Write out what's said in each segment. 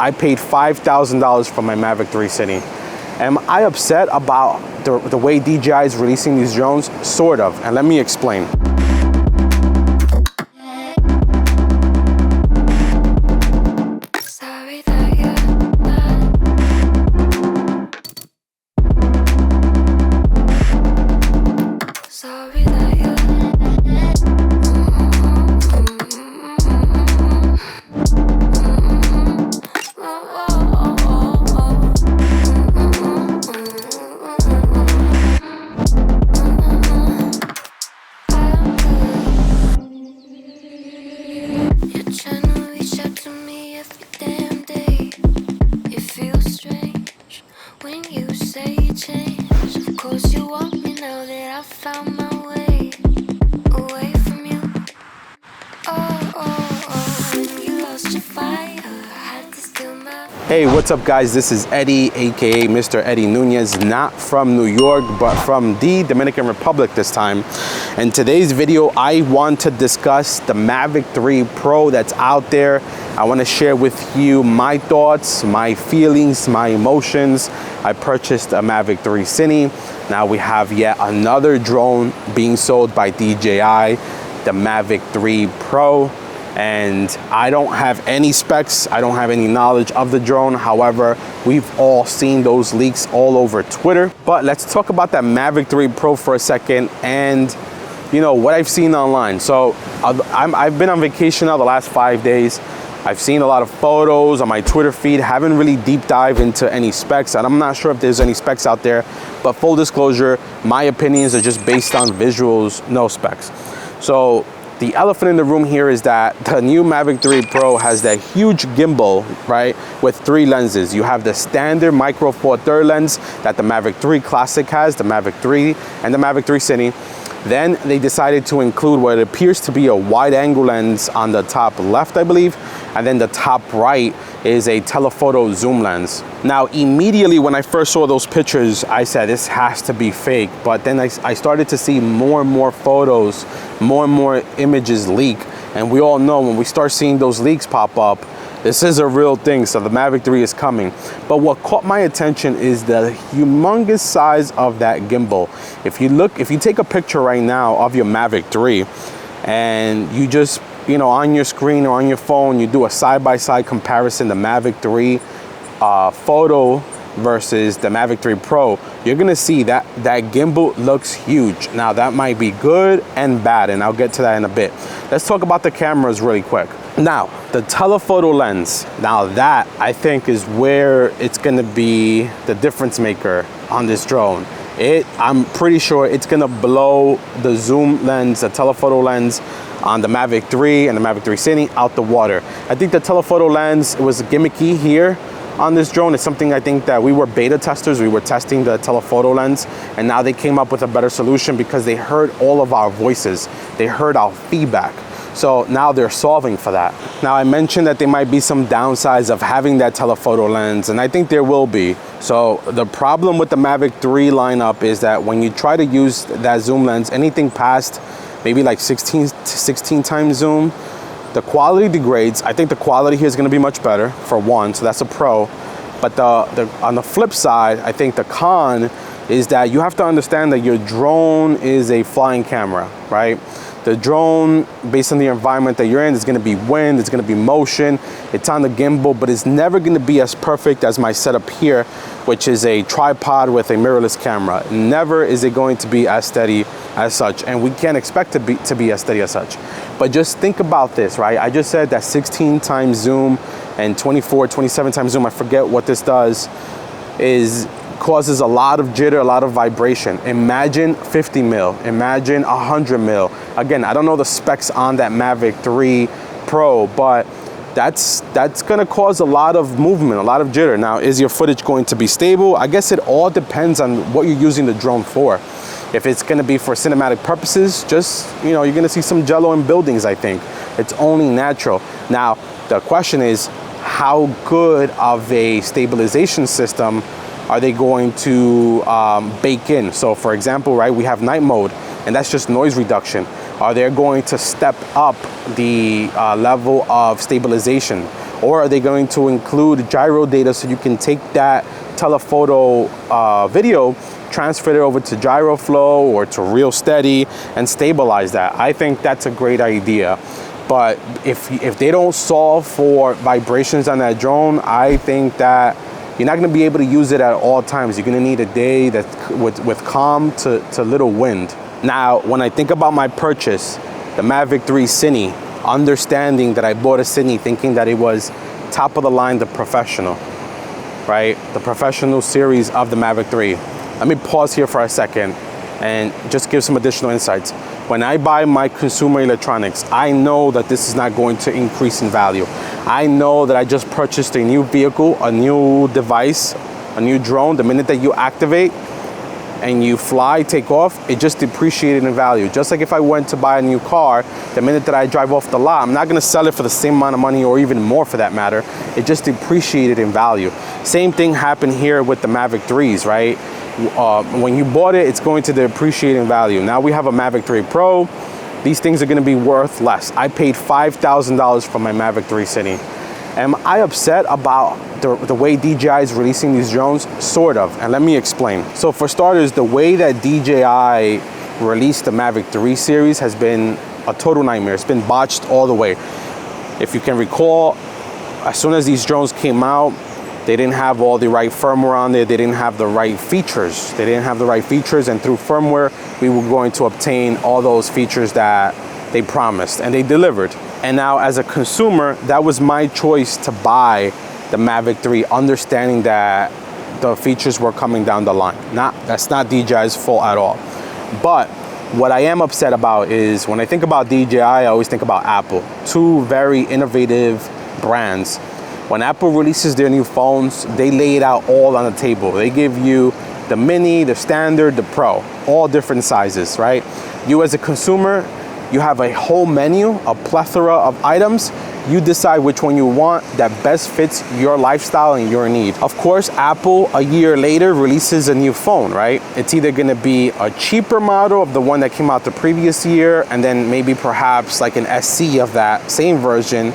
I paid $5,000 for my Mavic 3 Cine. Am I upset about the way DJI is releasing these drones? Sort of, and let me explain. Hey, what's up guys? This is Eddie, aka Mr. Eddie Nunez, not from New York, but from the Dominican Republic this time. In today's video, I want to discuss the Mavic 3 Pro that's out there. I want to share with you my thoughts, my feelings, my emotions. I purchased a Mavic 3 Cine. Now we have yet another drone being sold by DJI, the Mavic 3 Pro. And I don't have any specs, I don't have any knowledge of the drone. However, we've all seen those leaks all over Twitter. But let's talk about that Mavic 3 Pro for a second and what I've seen online. So I've been on vacation now the last 5 days. I've seen a lot of photos on my Twitter feed, haven't really deep dive into any specs, and I'm not sure if there's any specs out there, but full disclosure, my opinions are just based on visuals, no specs. So the elephant in the room here is that the new Mavic 3 Pro has that huge gimbal, right, with 3 lenses. You have the standard micro four third lens that the Mavic 3 Classic has, the Mavic 3 and the Mavic 3 Cine. Then they decided to include what appears to be a wide angle lens on the top left, I believe, and then the top right is a telephoto zoom lens. Now, immediately when I first saw those pictures, I said this has to be fake, but then I started to see more and more photos, more and more images leak, and we all know when we start seeing those leaks pop up, this is a real thing, so the Mavic 3 is coming. But what caught my attention is the humongous size of that gimbal. If you take a picture right now of your Mavic 3 and you just, on your screen or on your phone, you do a side-by-side comparison, the Mavic 3 photo versus the Mavic 3 Pro, you're gonna see that gimbal looks huge. Now that might be good and bad, and I'll get to that in a bit. Let's talk about the cameras really quick. Now, the telephoto lens, now that I think is where it's gonna be the difference maker on this drone. I'm pretty sure it's gonna blow the zoom lens, the telephoto lens on the Mavic 3 and the Mavic 3 Cine out the water. I think the telephoto lens was gimmicky here on this drone. It's something I think that we were beta testers. We were testing the telephoto lens, and now they came up with a better solution because they heard all of our voices. They heard our feedback. So now they're solving for that. Now I mentioned that there might be some downsides of having that telephoto lens, and I think there will be. So the problem with the Mavic 3 lineup is that when you try to use that zoom lens, anything past maybe like 16 times zoom, the quality degrades. I think the quality here is going to be much better for one, so that's a pro. But on the flip side, I think the con is that you have to understand that your drone is a flying camera, right? The drone, based on the environment that you're in, there's going to be wind, there's going to be motion, it's on the gimbal, but it's never going to be as perfect as my setup here, which is a tripod with a mirrorless camera. Never is it going to be as steady as such, and we can't expect to be as steady as such. But just think about this, right? I just said that 16 times zoom and 24, 27 times zoom, I forget what this does, causes a lot of jitter, a lot of vibration. Imagine 50 mil, imagine 100 mil. Again, I don't know the specs on that Mavic 3 Pro, but that's gonna cause a lot of movement, a lot of jitter. Now, is your footage going to be stable? I guess it all depends on what you're using the drone for. If it's gonna be for cinematic purposes, just, you're gonna see some jello in buildings, I think. It's only natural. Now, the question is, how good of a stabilization system are they going to bake in? So for example, right, we have night mode, and that's just noise reduction. Are they going to step up the level of stabilization? Or are they going to include gyro data so you can take that telephoto video, transfer it over to gyro flow or to real steady and stabilize that? I think that's a great idea. But if they don't solve for vibrations on that drone, I think that you're not going to be able to use it at all times. You're going to need a day that's with calm to little wind. Now, when I think about my purchase, the Mavic 3 Cine, understanding that I bought a Cine thinking that it was top of the line, the professional, right? The professional series of the Mavic 3. Let me pause here for a second and just give some additional insights. When I buy my consumer electronics, I know that this is not going to increase in value. I know that I just purchased a new vehicle, a new device, a new drone. The minute that you activate and you fly, take off, it just depreciated in value. Just like if I went to buy a new car, the minute that I drive off the lot, I'm not gonna sell it for the same amount of money or even more for that matter. It just depreciated in value. Same thing happened here with the Mavic 3s, right? When you bought it, it's going to depreciate in value. Now we have a Mavic 3 Pro. These things are gonna be worth less. I paid $5,000 for my Mavic 3 Cine. Am I upset about the way DJI is releasing these drones? Sort of, and let me explain. So for starters, the way that DJI released the Mavic 3 series has been a total nightmare. It's been botched all the way. If you can recall, as soon as these drones came out, they didn't have all the right firmware on there. They didn't have the right features. They didn't have the right features, and through firmware, we were going to obtain all those features that they promised, and they delivered. And now as a consumer, that was my choice to buy the Mavic 3, understanding that the features were coming down the line. That's not DJI's fault at all. But what I am upset about is when I think about DJI, I always think about Apple. Two very innovative brands. When Apple releases their new phones, they lay it out all on the table. They give you the mini, the standard, the pro, all different sizes, right? You as a consumer, you have a whole menu, a plethora of items. You decide which one you want that best fits your lifestyle and your need. Of course, Apple a year later releases a new phone, right? It's either gonna be a cheaper model of the one that came out the previous year, and then maybe perhaps like an SE of that same version,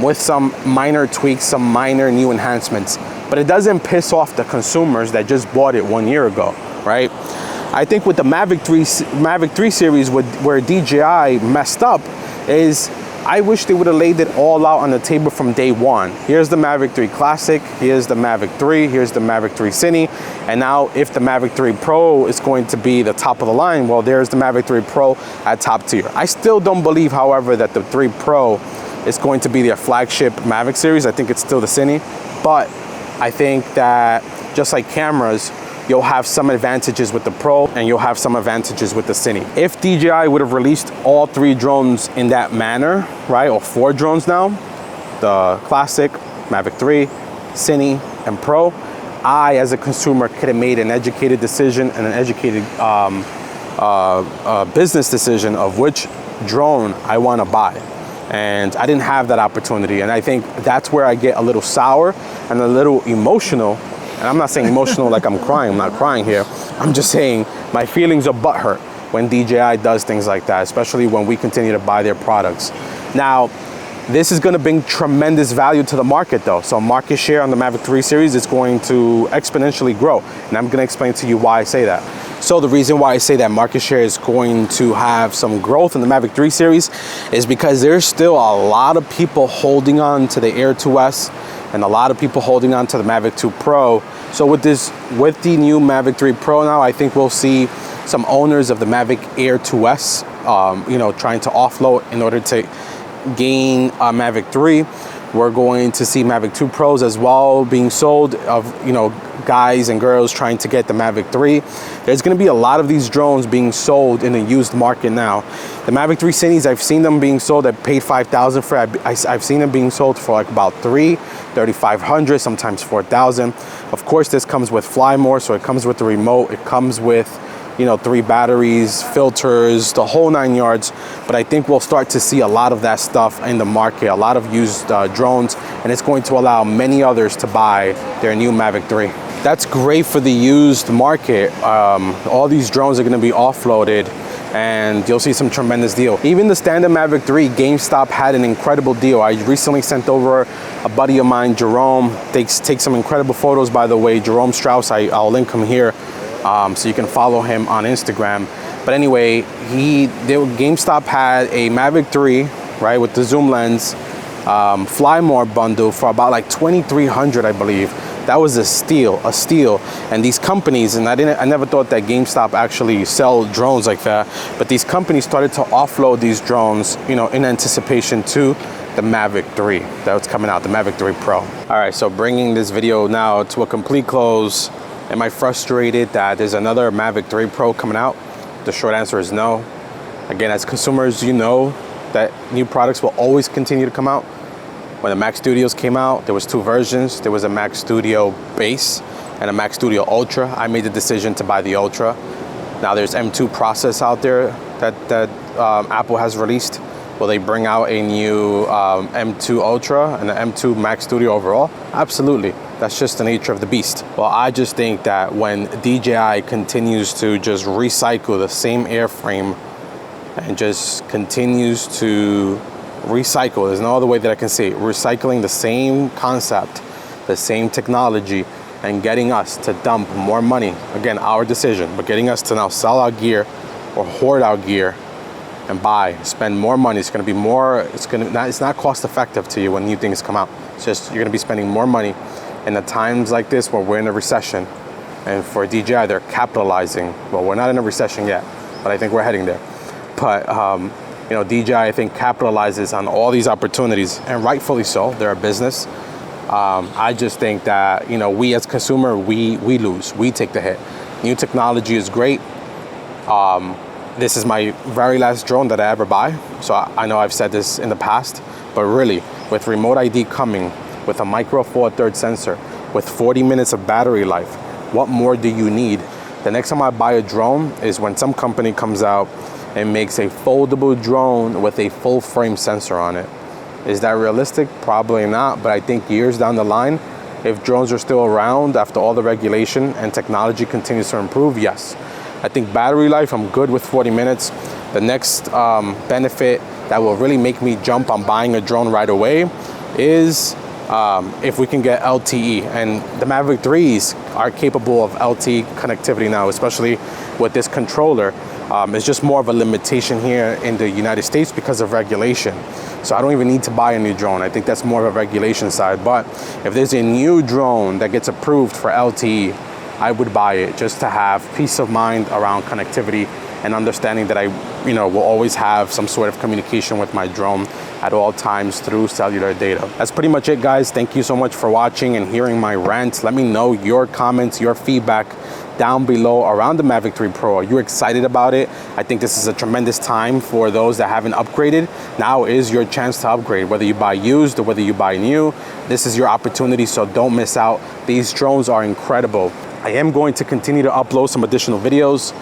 with some minor tweaks, some minor new enhancements. But it doesn't piss off the consumers that just bought it 1 year ago, right? I think with the Mavic 3 series, where DJI messed up is, I wish they would have laid it all out on the table from day one. Here's the Mavic 3 Classic, here's the Mavic 3, here's the Mavic 3 Cine, and now if the Mavic 3 Pro is going to be the top of the line, well, there's the Mavic 3 Pro at top tier. I still don't believe, however, that the 3 Pro is going to be their flagship Mavic series. I think it's still the Cine, but I think that just like cameras, you'll have some advantages with the Pro and you'll have some advantages with the Cine. If DJI would have released all 3 drones in that manner, right, or 4 drones now, the Classic, Mavic 3, Cine, and Pro, I, as a consumer, could have made an educated decision and an educated business decision of which drone I want to buy. And I didn't have that opportunity. And I think that's where I get a little sour and a little emotional. And I'm not saying emotional like I'm crying. I'm not crying here. I'm just saying my feelings are butthurt when DJI does things like that, especially when we continue to buy their products. Now, this is going to bring tremendous value to the market though. So market share on the Mavic 3 series is going to exponentially grow. And I'm going to explain to you why I say that. So the reason why I say that market share is going to have some growth in the Mavic 3 series is because there's still a lot of people holding on to the Air 2S and a lot of people holding on to the Mavic 2 Pro. So with the new Mavic 3 Pro now, I think we'll see some owners of the Mavic Air 2S, trying to offload in order to gain a Mavic 3. We're going to see Mavic 2 Pros as well being sold, of guys and girls trying to get the Mavic 3. There's going to be a lot of these drones being sold in the used market now. The Mavic 3 Cines, I've seen them being sold. I paid $5,000 for it. I've seen them being sold for like about $3,500, sometimes $4,000. Of course, this comes with FlyMore, so it comes with the remote. It comes with 3 batteries, filters, the whole 9 yards. But I think we'll start to see a lot of that stuff in the market, a lot of used drones, and it's going to allow many others to buy their new Mavic 3. That's great for the used market. All these drones are going to be offloaded and you'll see some tremendous deal. Even the standard Mavic 3, GameStop had an incredible deal. I recently sent over a buddy of mine, Jerome, takes some incredible photos, by the way. Jerome Strauss, I'll link him here so you can follow him on Instagram. But anyway, GameStop had a Mavic 3, right, with the zoom lens, FlyMore bundle for about like $2,300, I believe. That was a steal. And these companies, and I never thought that GameStop actually sell drones like that, but these companies started to offload these drones, you know, in anticipation to the Mavic 3 that was coming out, the Mavic 3 Pro. All right, so bringing this video now to a complete close. Am I frustrated that there's another Mavic 3 Pro coming out? The short answer is no. Again, as consumers, you know that new products will always continue to come out. When the Mac Studios came out, there was 2 versions. There was a Mac Studio Base and a Mac Studio Ultra. I made the decision to buy the Ultra. Now there's M2 process out there that Apple has released. Will they bring out a new M2 Ultra and an M2 Mac Studio overall? Absolutely. That's just the nature of the beast. Well, I just think that when DJI continues to just recycle the same airframe and just continues to recycle, there's no other way that I can say it, recycling the same concept, the same technology, and getting us to dump more money, again, our decision, but getting us to now sell our gear or hoard our gear and spend more money. It's going to be more, it's not cost effective to you when new things come out. It's just, you're going to be spending more money. And at times like this where we're in a recession, and for DJI, they're capitalizing. Well, we're not in a recession yet, but I think we're heading there. But, you know, DJI, I think, capitalizes on all these opportunities, and rightfully so. They're a business. I just think that, you know, we as consumer, we lose. We take the hit. New technology is great. This is my very last drone that I ever buy. So I know I've said this in the past, but really, with remote ID coming, with a micro four third sensor, with 40 minutes of battery life, what more do you need? The next time I buy a drone is when some company comes out and makes a foldable drone with a full frame sensor on it. Is that realistic? Probably not, but I think years down the line, if drones are still around after all the regulation and technology continues to improve, yes. I think battery life, I'm good with 40 minutes. The next benefit that will really make me jump on buying a drone right away is if we can get LTE. And the Mavic 3s are capable of LTE connectivity now, especially with this controller. It's just more of a limitation here in the United States because of regulation. So I don't even need to buy a new drone. I think that's more of a regulation side. But if there's a new drone that gets approved for LTE, I would buy it just to have peace of mind around connectivity and understanding that I, you know, will always have some sort of communication with my drone at all times through cellular data. That's pretty much it, guys. Thank you so much for watching and hearing my rant. Let me know your comments, your feedback down below around the Mavic 3 Pro. Are you excited about it? I think this is a tremendous time for those that haven't upgraded. Now is your chance to upgrade, whether you buy used or whether you buy new. This is your opportunity, so don't miss out. These drones are incredible. I am going to continue to upload some additional videos.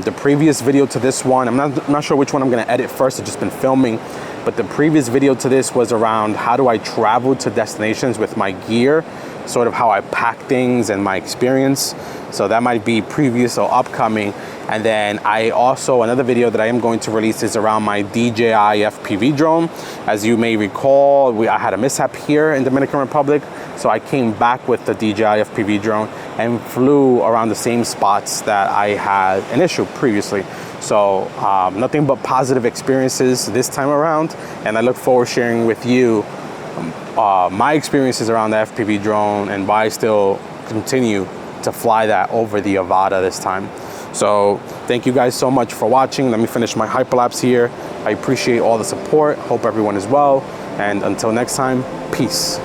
The previous video to this one, I'm not sure which one I'm gonna edit first. I've just been filming. But the previous video to this was around how do I travel to destinations with my gear, sort of how I pack things and my experience. So that might be previous or upcoming. And then I also, another video that I am going to release is around my DJI FPV drone. As you may recall, I had a mishap here in Dominican Republic. So I came back with the DJI FPV drone and flew around the same spots that I had an issue previously. So nothing but positive experiences this time around. And I look forward to sharing with you my experiences around the FPV drone and why I still continue to fly that over the Avata this time. So thank you guys so much for watching. Let me finish my hyperlapse here. I appreciate all the support. Hope everyone is well. And until next time, peace.